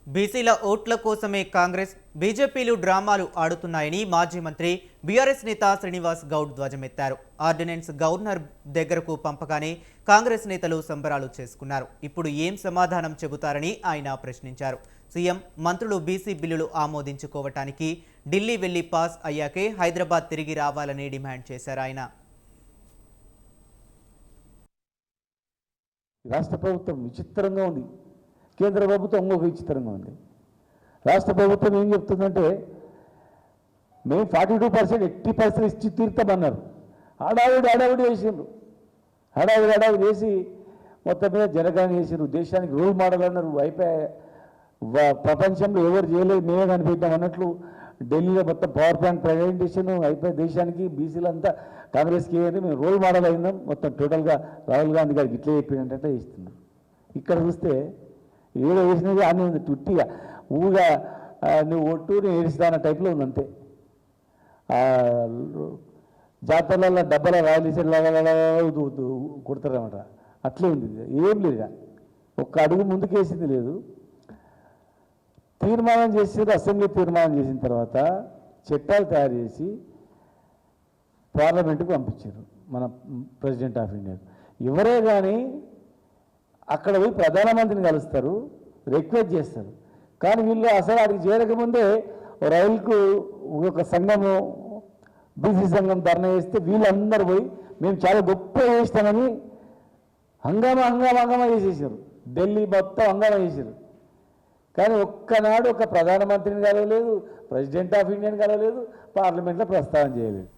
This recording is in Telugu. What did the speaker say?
బీసీల ఓట్ల కోసమే కాంగ్రెస్ బీజేపీలు డ్రామాలు ఆడుతున్నాయని మాజీ మంత్రి బీఆర్ఎస్ నేత శ్రీనివాస్ గౌడ్ ధ్వజమెత్తారు. ఆర్డినెన్స్ గవర్నర్ దగ్గరకు పంపగానే కాంగ్రెస్ నేతలు సంబరాలు చేసుకున్నారు. ఇప్పుడు ఏం సమాధానం చెబుతారని ఆయన ప్రశ్నించారు. సీఎం మంత్రులు బీసీ బిల్లులు ఆమోదించుకోవటానికి ఢిల్లీ వెళ్లి పాస్ అయ్యాకే హైదరాబాద్ తిరిగి రావాలని డిమాండ్ చేశారు. ఆయన రాష్ట్ర ప్రభుత్వం విచిత్రంగా ఉంది, కేంద్ర ప్రభుత్వం ఇంకొక విచిత్రంగా ఉంది. రాష్ట్ర ప్రభుత్వం ఏం చెప్తుందంటే మేము 42% 80% ఇచ్చి తీరుతామన్నారు. హడావిడి చేసిండ్రు, హడావిడి చేసి మొత్తం మీద జనగణన చేసిండ్రు, దేశానికి రోల్ మోడల్ అన్నారు. అయిపోయి ప్రపంచంలో ఎవరు చేయలేదు మేమే కనిపెట్టాం అన్నట్లు ఢిల్లీలో మొత్తం పవర్ ప్లాంట్ ప్రెజెంటేషన్ అయిపోయి దేశానికి బీసీలంతా కాంగ్రెస్కి ఏమైంది మేము రోల్ మోడల్ అయినాం మొత్తం టోటల్గా. రాహుల్ గాంధీ గారికి ఇట్లా చెప్పినట్టే ఇస్తున్నారు. ఇక్కడ చూస్తే ఏదో వేసినది అన్నీ ఉంది, టుట్టిగా ఊగా నువ్వు ఒట్టు నేను ఏడుస్తాన టైప్లో ఉంది అంతే. జాతరలలో డబ్బల రాయలేసి కొడతారన్నమాట, అట్లే ఉంది. ఏం లేదు, ఒక్క అడుగు ముందుకేసింది లేదు. తీర్మానం చేసి అసెంబ్లీ తీర్మానం చేసిన తర్వాత చట్టాలు తయారు చేసి పార్లమెంటుకు పంపించారు మన ప్రెసిడెంట్ ఆఫ్ ఇండియా. ఎవరే కానీ అక్కడ పోయి ప్రధానమంత్రిని కలుస్తారు, రిక్వెస్ట్ చేస్తారు. కానీ వీళ్ళు అసలు అడిగి చేరకముందే రైలుకు ఒక సంఘము బీసీ సంఘం ధర్నా చేస్తే వీళ్ళందరూ పోయి మేము చాలా గొప్ప చేస్తామని హంగామా చేసేసారు. ఢిల్లీ మొత్తం హంగామా చేశారు. కానీ ఒక్కనాడు ఒక ప్రధానమంత్రిని కలవలేదు, ప్రెసిడెంట్ ఆఫ్ ఇండియాని కలవలేదు, పార్లమెంట్లో ప్రస్తావన చేయలేదు.